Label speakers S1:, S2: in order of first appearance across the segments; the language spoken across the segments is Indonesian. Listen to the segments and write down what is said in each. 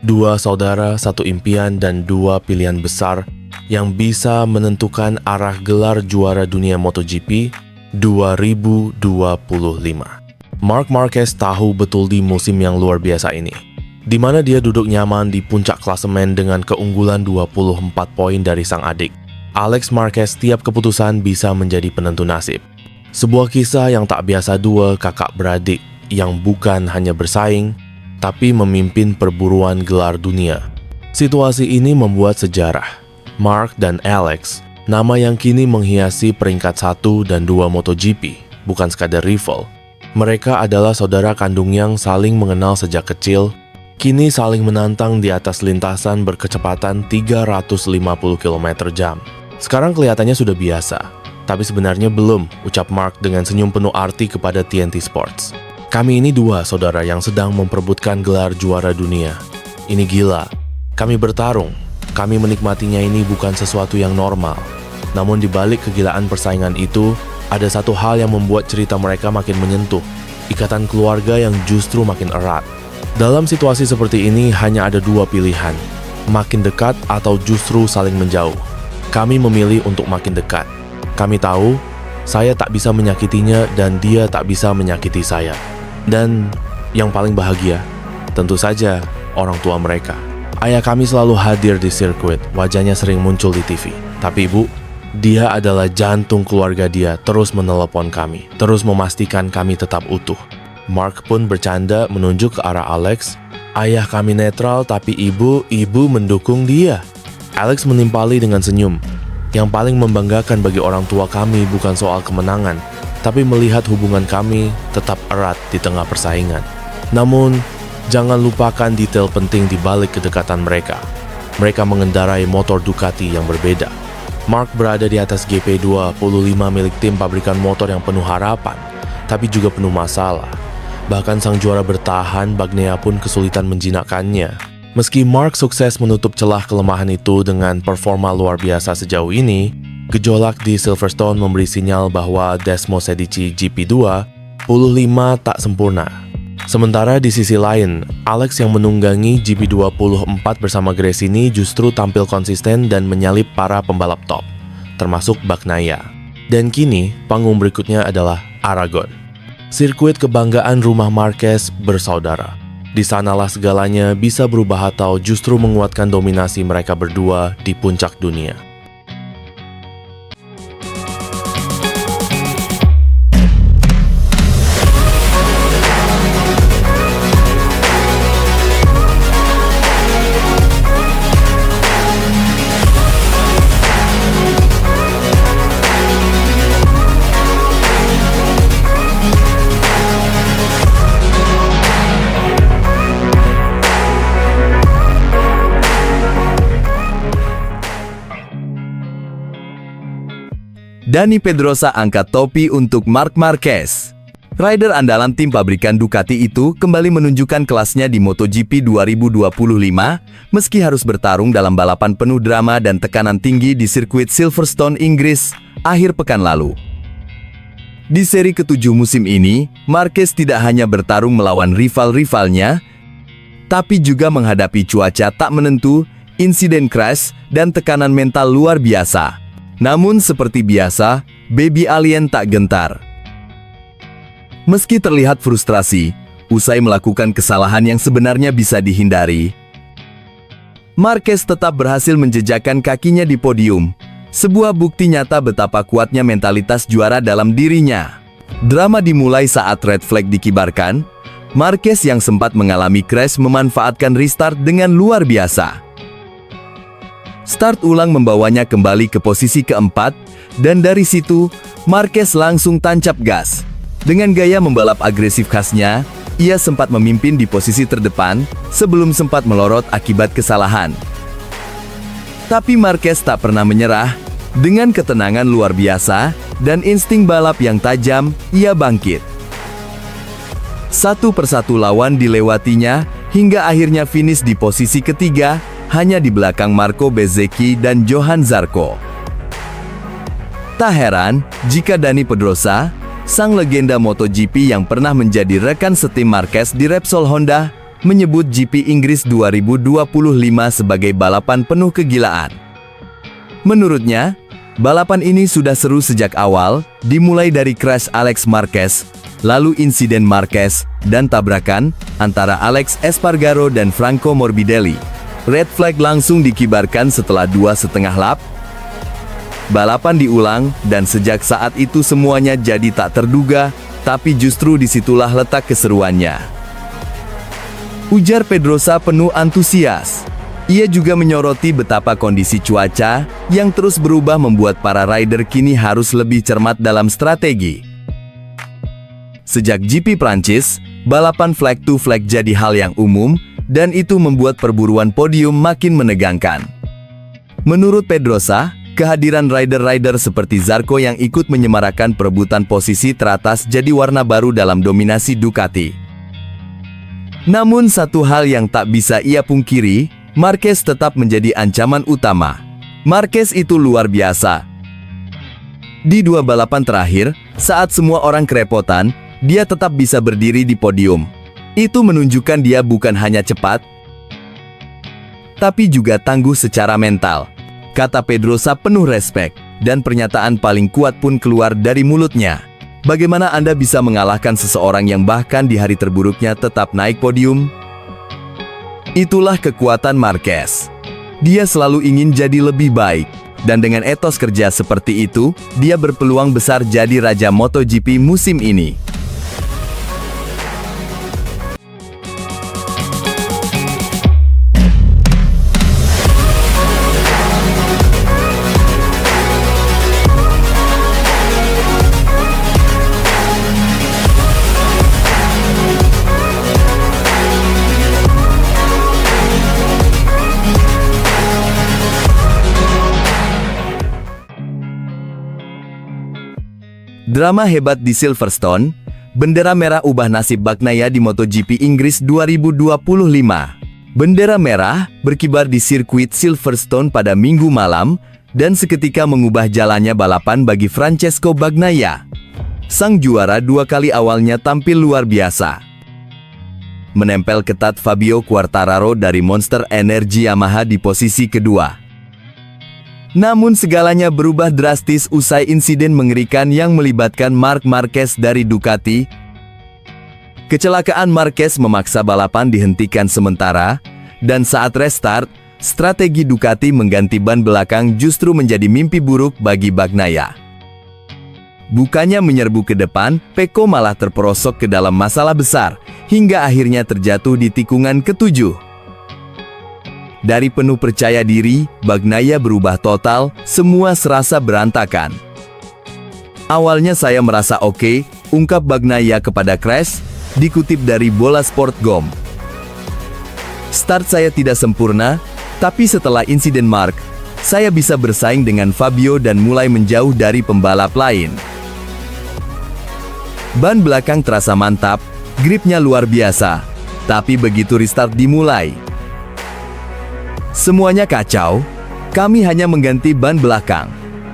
S1: Dua saudara, satu impian, dan dua pilihan besar yang bisa menentukan arah gelar juara dunia MotoGP 2025. Marc Marquez tahu betul di musim yang luar biasa ini, di mana dia duduk nyaman di puncak klasemen dengan keunggulan 24 poin dari sang adik. Alex Marquez setiap keputusan bisa menjadi penentu nasib. Sebuah kisah yang tak biasa dua kakak beradik yang bukan hanya bersaing, tapi memimpin perburuan gelar dunia. Situasi ini membuat sejarah. Marc dan Alex, nama yang kini menghiasi peringkat 1 dan 2 MotoGP, bukan sekadar rival. Mereka adalah saudara kandung yang saling mengenal sejak kecil, kini saling menantang di atas lintasan berkecepatan 350 km/jam. Sekarang kelihatannya sudah biasa, tapi sebenarnya belum, ucap Marc dengan senyum penuh arti kepada TNT Sports. Kami ini dua saudara yang sedang memperebutkan gelar juara dunia. Ini gila. Kami bertarung. Kami menikmatinya, ini bukan sesuatu yang normal. Namun di balik kegilaan persaingan itu, ada satu hal yang membuat cerita mereka makin menyentuh. Ikatan keluarga yang justru makin erat. Dalam situasi seperti ini hanya ada dua pilihan. Makin dekat atau justru saling menjauh. Kami memilih untuk makin dekat. Kami tahu, saya tak bisa menyakitinya dan dia tak bisa menyakiti saya. Dan yang paling bahagia, tentu saja orang tua mereka. Ayah kami selalu hadir di sirkuit, wajahnya sering muncul di TV. Tapi ibu, dia adalah jantung keluarga dia, terus menelepon kami, terus memastikan kami tetap utuh. Marc pun bercanda menunjuk ke arah Alex. Ayah kami netral, tapi ibu mendukung dia. Alex menimpali dengan senyum. Yang paling membanggakan bagi orang tua kami bukan soal kemenangan, tapi melihat hubungan kami tetap erat di tengah persaingan. Namun, jangan lupakan detail penting di balik kedekatan mereka. Mereka mengendarai motor Ducati yang berbeda. Marc berada di atas GP25 milik tim pabrikan motor yang penuh harapan, tapi juga penuh masalah. Bahkan sang juara bertahan, Bagnaia pun kesulitan menjinakkannya. Meski Marc sukses menutup celah kelemahan itu dengan performa luar biasa sejauh ini, gejolak di Silverstone memberi sinyal bahwa Desmos Edici GP2 25 tak sempurna. Sementara di sisi lain, Alex yang menunggangi GP24 bersama Gresini justru tampil konsisten dan menyalip para pembalap top, termasuk Bagnaia. Dan kini, panggung berikutnya adalah Aragon. Sirkuit kebanggaan rumah Marquez bersaudara. Di sanalah segalanya bisa berubah atau justru menguatkan dominasi mereka berdua di puncak dunia.
S2: Dani Pedrosa angkat topi untuk Marc Marquez. Rider andalan tim pabrikan Ducati itu kembali menunjukkan kelasnya di MotoGP 2025, meski harus bertarung dalam balapan penuh drama dan tekanan tinggi di sirkuit Silverstone, Inggris, akhir pekan lalu. Di seri ke-7 musim ini, Marquez tidak hanya bertarung melawan rival-rivalnya, tapi juga menghadapi cuaca tak menentu, insiden crash, dan tekanan mental luar biasa. Namun seperti biasa, Baby Alien tak gentar. Meski terlihat frustrasi, usai melakukan kesalahan yang sebenarnya bisa dihindari, Marquez tetap berhasil menjejakkan kakinya di podium. Sebuah bukti nyata betapa kuatnya mentalitas juara dalam dirinya. Drama dimulai saat red flag dikibarkan. Marquez yang sempat mengalami crash memanfaatkan restart dengan luar biasa. Start ulang membawanya kembali ke posisi keempat, dan dari situ, Marquez langsung tancap gas. Dengan gaya membalap agresif khasnya, ia sempat memimpin di posisi terdepan, sebelum sempat melorot akibat kesalahan. Tapi Marquez tak pernah menyerah. Dengan ketenangan luar biasa, dan insting balap yang tajam, ia bangkit. Satu persatu lawan dilewatinya, hingga akhirnya finish di posisi ketiga, hanya di belakang Marco Bezzecchi dan Johann Zarco. Tak heran jika Dani Pedrosa, sang legenda MotoGP yang pernah menjadi rekan setim Marquez di Repsol Honda, menyebut GP Inggris 2025 sebagai balapan penuh kegilaan. Menurutnya, balapan ini sudah seru sejak awal, dimulai dari crash Alex Marquez, lalu insiden Marquez, dan tabrakan antara Alex Espargaro dan Franco Morbidelli. Red flag langsung dikibarkan setelah 2,5 lap. Balapan diulang, dan sejak saat itu semuanya jadi tak terduga, tapi justru disitulah letak keseruannya. Ujar Pedrosa penuh antusias. Ia juga menyoroti betapa kondisi cuaca yang terus berubah membuat para rider kini harus lebih cermat dalam strategi. Sejak GP Prancis, balapan flag to flag jadi hal yang umum, dan itu membuat perburuan podium makin menegangkan. Menurut Pedrosa, kehadiran rider-rider seperti Zarco yang ikut menyemarakan perebutan posisi teratas jadi warna baru dalam dominasi Ducati. Namun satu hal yang tak bisa ia pungkiri, Marquez tetap menjadi ancaman utama. Marquez itu luar biasa. Di 2 balapan terakhir, saat semua orang kerepotan, dia tetap bisa berdiri di podium. Itu menunjukkan dia bukan hanya cepat, tapi juga tangguh secara mental. Kata Pedrosa penuh respek, dan pernyataan paling kuat pun keluar dari mulutnya. Bagaimana Anda bisa mengalahkan seseorang yang bahkan di hari terburuknya tetap naik podium? Itulah kekuatan Marquez. Dia selalu ingin jadi lebih baik, dan dengan etos kerja seperti itu, dia berpeluang besar jadi raja MotoGP musim ini. Drama hebat di Silverstone, bendera merah ubah nasib Bagnaia di MotoGP Inggris 2025. Bendera merah berkibar di sirkuit Silverstone pada Minggu malam, dan seketika mengubah jalannya balapan bagi Francesco Bagnaia. Sang juara 2 kali awalnya tampil luar biasa. Menempel ketat Fabio Quartararo dari Monster Energy Yamaha di posisi kedua. Namun segalanya berubah drastis usai insiden mengerikan yang melibatkan Marc Marquez dari Ducati. Kecelakaan Marquez memaksa balapan dihentikan sementara, dan saat restart, strategi Ducati mengganti ban belakang justru menjadi mimpi buruk bagi Bagnaia. Bukannya menyerbu ke depan, Pecco malah terperosok ke dalam masalah besar, hingga akhirnya terjatuh di tikungan ke-7. Dari penuh percaya diri, Bagnaia berubah total, semua serasa berantakan. Awalnya saya merasa oke, ungkap Bagnaia kepada Crash, dikutip dari Bola Sport.com. Start saya tidak sempurna, tapi setelah insiden Marc, saya bisa bersaing dengan Fabio dan mulai menjauh dari pembalap lain. Ban belakang terasa mantap, gripnya luar biasa, tapi begitu restart dimulai, semuanya kacau. Kami hanya mengganti ban belakang,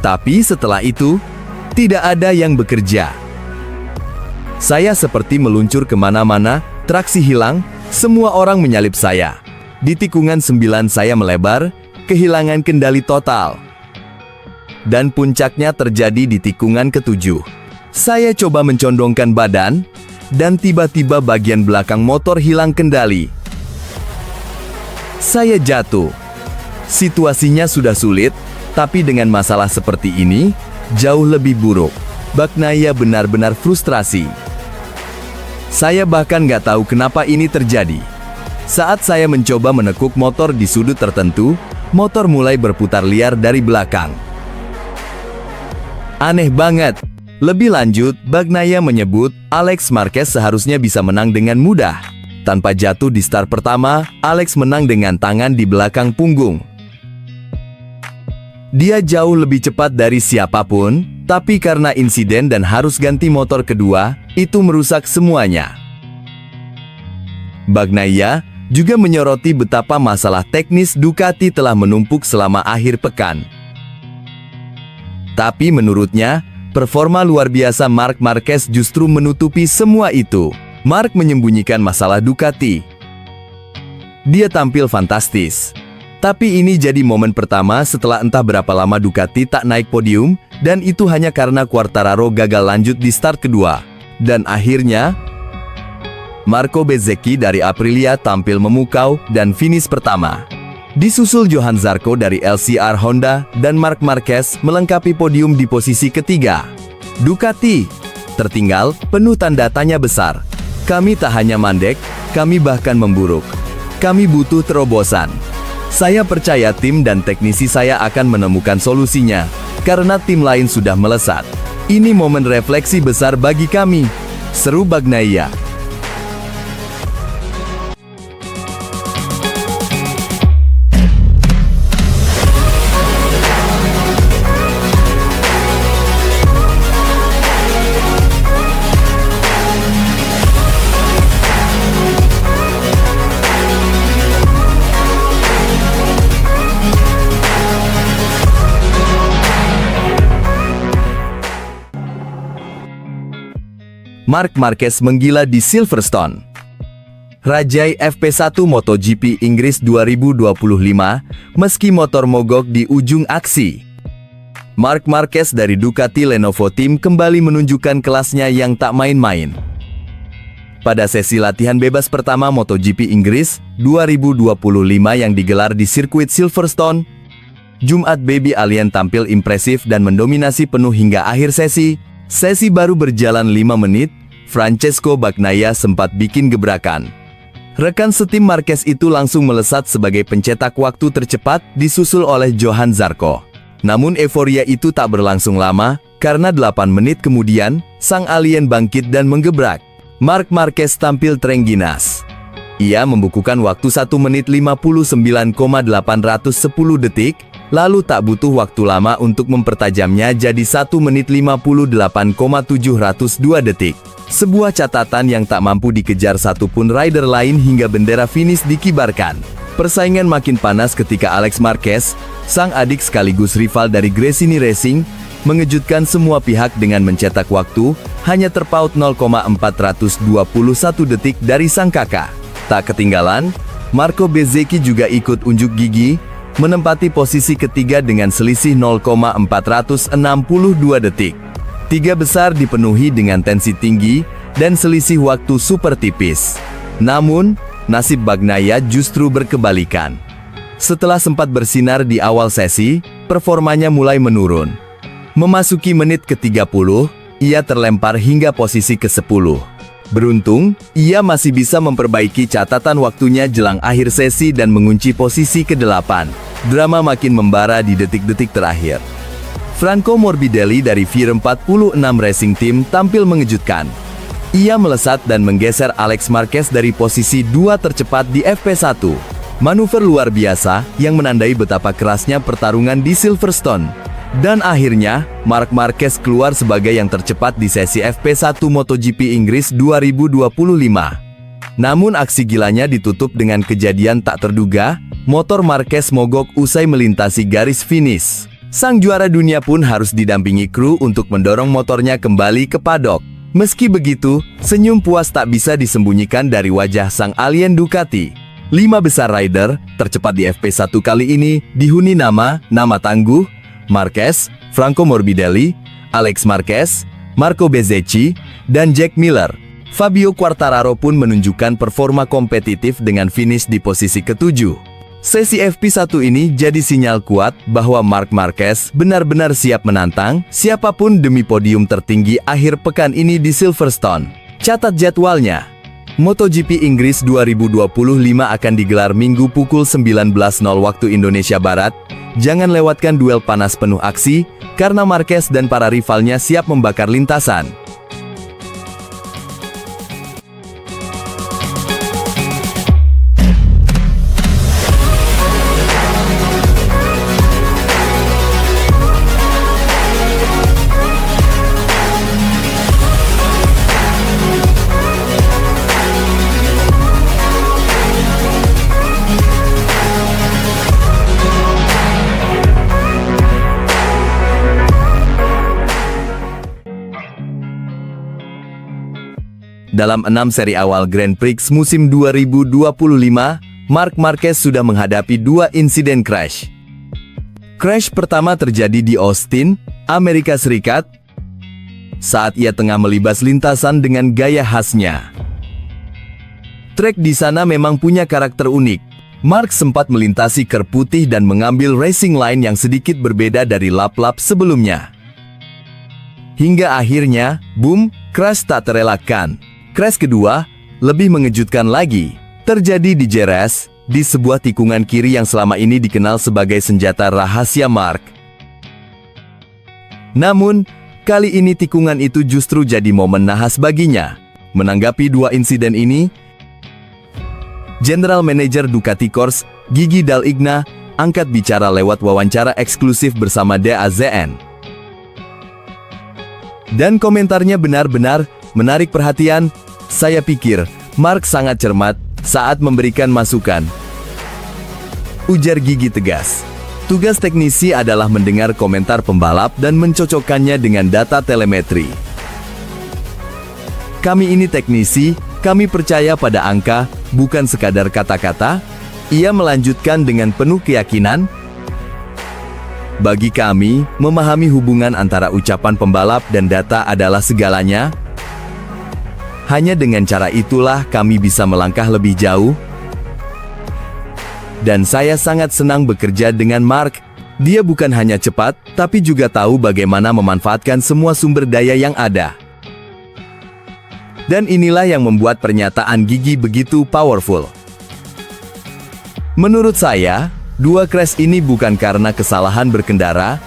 S2: tapi setelah itu, tidak ada yang bekerja. Saya seperti meluncur kemana-mana, traksi hilang, semua orang menyalip saya. Di tikungan 9 saya melebar, kehilangan kendali total. Dan puncaknya terjadi di tikungan ke-7. Saya coba mencondongkan badan, dan tiba-tiba bagian belakang motor hilang kendali. Saya jatuh. Situasinya sudah sulit, tapi dengan masalah seperti ini, jauh lebih buruk. Bagnaia benar-benar frustrasi. Saya bahkan nggak tahu kenapa ini terjadi. Saat saya mencoba menekuk motor di sudut tertentu, motor mulai berputar liar dari belakang. Aneh banget. Lebih lanjut, Bagnaia menyebut Alex Marquez seharusnya bisa menang dengan mudah. Tanpa jatuh di start pertama, Alex menang dengan tangan di belakang punggung. Dia jauh lebih cepat dari siapapun, tapi karena insiden dan harus ganti motor kedua, itu merusak semuanya. Bagnaia juga menyoroti betapa masalah teknis Ducati telah menumpuk selama akhir pekan. Tapi menurutnya, performa luar biasa Marc Marquez justru menutupi semua itu. Marc menyembunyikan masalah Ducati. Dia tampil fantastis. Tapi ini jadi momen pertama setelah entah berapa lama Ducati tak naik podium, dan itu hanya karena Quartararo gagal lanjut di start kedua. Dan akhirnya, Marco Bezzecchi dari Aprilia tampil memukau dan finish pertama. Disusul Johann Zarco dari LCR Honda dan Marc Marquez melengkapi podium di posisi ketiga. Ducati tertinggal, penuh tanda tanya besar. Kami tak hanya mandek, kami bahkan memburuk. Kami butuh terobosan. Saya percaya tim dan teknisi saya akan menemukan solusinya, karena tim lain sudah melesat. Ini momen refleksi besar bagi kami, seru Bagnaia. Marc Marquez menggila di Silverstone. Rajai FP1 MotoGP Inggris 2025, meski motor mogok di ujung aksi. Marc Marquez dari Ducati Lenovo Team kembali menunjukkan kelasnya yang tak main-main. Pada sesi latihan bebas pertama MotoGP Inggris 2025 yang digelar di sirkuit Silverstone, Jumat Baby Alien tampil impresif dan mendominasi penuh hingga akhir sesi. Sesi baru berjalan 5 menit, Francesco Bagnaia sempat bikin gebrakan. Rekan setim Marquez itu langsung melesat sebagai pencetak waktu tercepat, disusul oleh Johann Zarco. Namun euforia itu tak berlangsung lama, karena 8 menit kemudian, sang alien bangkit dan menggebrak. Marc Marquez tampil terengginas. Ia membukukan waktu 1 menit 59,810 detik, lalu tak butuh waktu lama untuk mempertajamnya jadi 1 menit 58,702 detik. Sebuah catatan yang tak mampu dikejar satupun rider lain hingga bendera finish dikibarkan. Persaingan makin panas ketika Alex Marquez, sang adik sekaligus rival dari Gresini Racing, mengejutkan semua pihak dengan mencetak waktu, hanya terpaut 0,421 detik dari sang kakak. Tak ketinggalan, Marco Bezzecchi juga ikut unjuk gigi, menempati posisi ketiga dengan selisih 0,462 detik. Tiga besar dipenuhi dengan tensi tinggi dan selisih waktu super tipis. Namun, nasib Bagnaia justru berkebalikan. Setelah sempat bersinar di awal sesi, performanya mulai menurun. Memasuki menit ke-30, ia terlempar hingga posisi ke-10. Beruntung, ia masih bisa memperbaiki catatan waktunya jelang akhir sesi dan mengunci posisi ke-8. Drama makin membara di detik-detik terakhir. Franco Morbidelli dari VR46 Racing Team tampil mengejutkan. Ia melesat dan menggeser Alex Marquez dari posisi 2 tercepat di FP1. Manuver luar biasa yang menandai betapa kerasnya pertarungan di Silverstone. Dan akhirnya, Marc Marquez keluar sebagai yang tercepat di sesi FP1 MotoGP Inggris 2025. Namun aksi gilanya ditutup dengan kejadian tak terduga, motor Marquez mogok usai melintasi garis finish. Sang juara dunia pun harus didampingi kru untuk mendorong motornya kembali ke paddock. Meski begitu, senyum puas tak bisa disembunyikan dari wajah sang alien Ducati. 5 besar rider tercepat di FP1 kali ini dihuni nama tangguh, Marquez, Franco Morbidelli, Alex Marquez, Marco Bezzecchi, dan Jack Miller. Fabio Quartararo pun menunjukkan performa kompetitif dengan finish di posisi ke-7. Sesi FP1 ini jadi sinyal kuat bahwa Marc Marquez benar-benar siap menantang siapapun demi podium tertinggi akhir pekan ini di Silverstone. Catat jadwalnya. MotoGP Inggris 2025 akan digelar Minggu pukul 19.00 waktu Indonesia Barat. Jangan lewatkan duel panas penuh aksi, karena Marquez dan para rivalnya siap membakar lintasan. Dalam 6 seri awal Grand Prix musim 2025, Marc Marquez sudah menghadapi 2 insiden crash. Crash pertama terjadi di Austin, Amerika Serikat, saat ia tengah melibas lintasan dengan gaya khasnya. Trek di sana memang punya karakter unik. Marc sempat melintasi kerb putih dan mengambil racing line yang sedikit berbeda dari lap-lap sebelumnya. Hingga akhirnya, boom, crash tak terelakkan. Crash kedua, lebih mengejutkan lagi, terjadi di Jerez, di sebuah tikungan kiri yang selama ini dikenal sebagai senjata rahasia Marc. Namun, kali ini tikungan itu justru jadi momen nahas baginya. Menanggapi 2 insiden ini, General Manager Ducati Corse, Gigi Dall'Igna, angkat bicara lewat wawancara eksklusif bersama DAZN. Dan komentarnya benar-benar menarik perhatian. Saya pikir, Marc sangat cermat saat memberikan masukan. Ujar Gigi tegas. Tugas teknisi adalah mendengar komentar pembalap dan mencocokkannya dengan data telemetri. Kami ini teknisi, kami percaya pada angka, bukan sekadar kata-kata. Ia melanjutkan dengan penuh keyakinan. Bagi kami, memahami hubungan antara ucapan pembalap dan data adalah segalanya. Hanya dengan cara itulah kami bisa melangkah lebih jauh. Dan saya sangat senang bekerja dengan Marc. Dia bukan hanya cepat, tapi juga tahu bagaimana memanfaatkan semua sumber daya yang ada. Dan inilah yang membuat pernyataan Gigi begitu powerful. Menurut saya, 2 crash ini bukan karena kesalahan berkendara,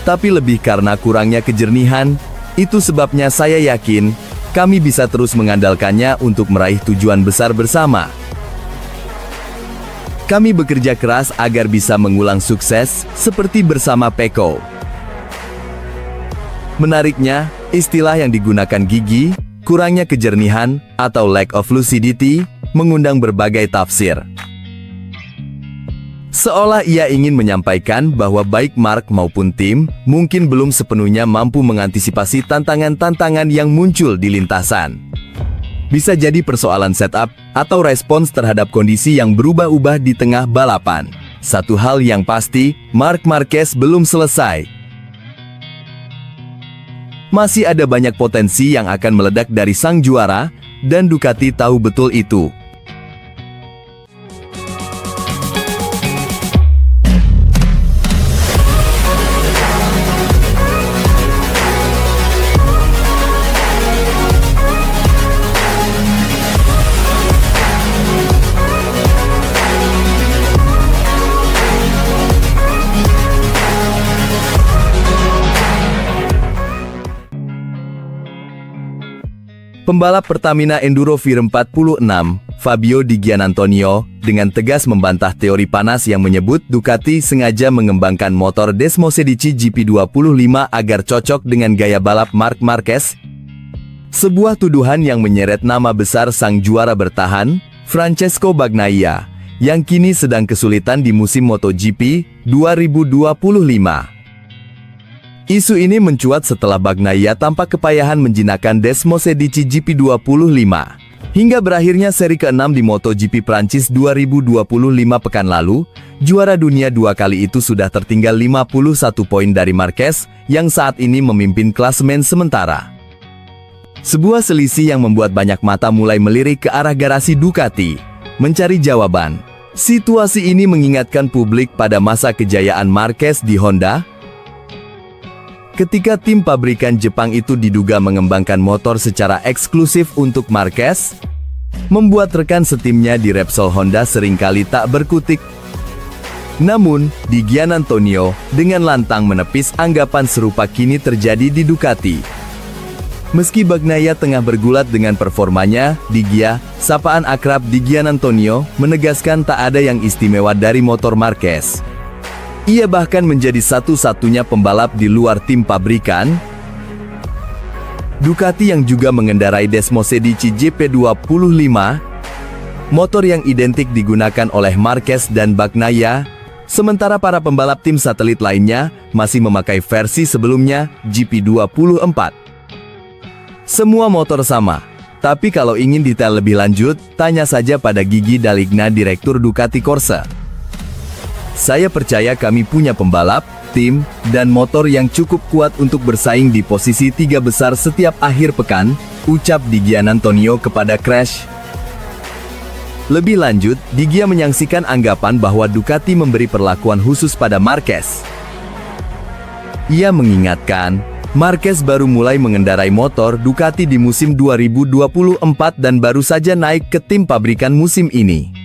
S2: tapi lebih karena kurangnya kejernihan. Itu sebabnya saya yakin, kami bisa terus mengandalkannya untuk meraih tujuan besar bersama. Kami bekerja keras agar bisa mengulang sukses, seperti bersama Pecco. Menariknya, istilah yang digunakan Gigi, kurangnya kejernihan, atau lack of lucidity, mengundang berbagai tafsir. Seolah ia ingin menyampaikan bahwa baik Marc maupun tim, mungkin belum sepenuhnya mampu mengantisipasi tantangan-tantangan yang muncul di lintasan. Bisa jadi persoalan setup, atau respons terhadap kondisi yang berubah-ubah di tengah balapan. Satu hal yang pasti, Marc Marquez belum selesai. Masih ada banyak potensi yang akan meledak dari sang juara, dan Ducati tahu betul itu. Pembalap Pertamina Enduro Vir 46, Fabio Di Giannantonio, dengan tegas membantah teori panas yang menyebut Ducati sengaja mengembangkan motor Desmosedici GP25 agar cocok dengan gaya balap Marc Marquez. Sebuah tuduhan yang menyeret nama besar sang juara bertahan, Francesco Bagnaia, yang kini sedang kesulitan di musim MotoGP 2025. Isu ini mencuat setelah Bagnaia tampak kepayahan menjinakkan Desmosedici GP25. Hingga berakhirnya seri ke-6 di MotoGP Prancis 2025 pekan lalu, juara dunia 2 kali itu sudah tertinggal 51 poin dari Marquez, yang saat ini memimpin klasemen sementara. Sebuah selisih yang membuat banyak mata mulai melirik ke arah garasi Ducati, mencari jawaban. Situasi ini mengingatkan publik pada masa kejayaan Marquez di Honda, ketika tim pabrikan Jepang itu diduga mengembangkan motor secara eksklusif untuk Marquez, membuat rekan setimnya di Repsol Honda seringkali tak berkutik. Namun, Di Giannantonio dengan lantang menepis anggapan serupa kini terjadi di Ducati. Meski Bagnaia tengah bergulat dengan performanya, Di Gia, sapaan akrab Di Giannantonio, menegaskan tak ada yang istimewa dari motor Marquez. Ia bahkan menjadi satu-satunya pembalap di luar tim pabrikan. Ducati yang juga mengendarai Desmosedici GP25, motor yang identik digunakan oleh Marquez dan Bagnaia, sementara para pembalap tim satelit lainnya masih memakai versi sebelumnya, GP24. Semua motor sama, Tapi kalau ingin detail lebih lanjut, tanya saja pada Gigi Daligna, Direktur Ducati Corsa. Saya percaya kami punya pembalap, tim, dan motor yang cukup kuat untuk bersaing di posisi 3 besar setiap akhir pekan, ucap Di Giannantonio kepada Crash. Lebih lanjut, Di Gia menyaksikan anggapan bahwa Ducati memberi perlakuan khusus pada Marquez. Ia mengingatkan, Marquez baru mulai mengendarai motor Ducati di musim 2024 dan baru saja naik ke tim pabrikan musim ini.